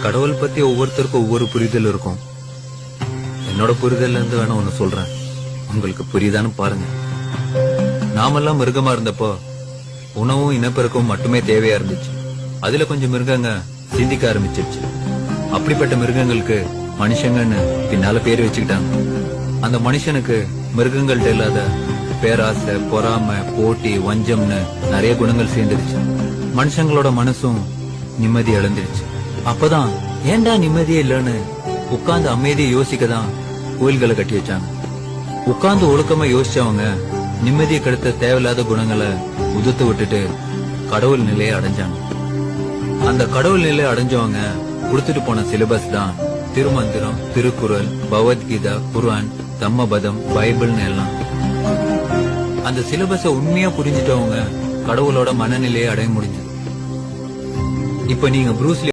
கடவுள் பத்தி ஒவ்வொருத்தருக்கும் ஒவ்வொரு புரிதல் இருக்கும். என்னோட புரிதல்ல இருந்து வேணா ஒண்ணு சொல்றேன், உங்களுக்கு புரியுதான்னு பாருங்க. நாமெல்லாம் மிருகமா இருந்தப்போ உணவும் இனப்பெருக்கவும் மட்டுமே தேவையா இருந்துச்சு. அதுல கொஞ்சம் மிருகங்க சிந்திக்க ஆரம்பிச்சிருச்சு. அப்படிப்பட்ட மிருகங்களுக்கு மனுஷங்கன்னு பின்னால பேர் வச்சுக்கிட்டாங்க. அந்த மனுஷனுக்கு மிருகங்கள்ட்ட இல்லாத பேராசை, பொறாமை, போட்டி, வஞ்சம்னு நிறைய குணங்கள் சேர்ந்துருச்சு. மனுஷங்களோட மனசும் நிம்மதி இழந்துருச்சு. அப்பதான் ஏன்டா நிம்மதியே இல்லன்னு உட்கார்ந்து அமைதியை யோசிக்கதான் கோயில்களை கட்டி வச்சாங்க. உட்கார்ந்து ஒழுக்கமா யோசிச்சவங்க நிம்மதியை கெடுத்த தேவையில்லாத குணங்களை உதுத்து விட்டுட்டு கடவுள் நிலையை அடைஞ்சாங்க. அந்த கடவுள் நிலையை அடைஞ்சவங்க கொடுத்துட்டு போன சிலபஸ் தான் திருமந்திரம், திருக்குறள், பகவத்கீதா, குர்ஆன், தம்மபதம், பைபிள்னு எல்லாம். அந்த சிலபஸ உண்மையா புரிஞ்சிட்டவங்க கடவுளோட மனநிலையை அடைய முடிஞ்சது. இப்ப நீங்க ப்ரூஸ்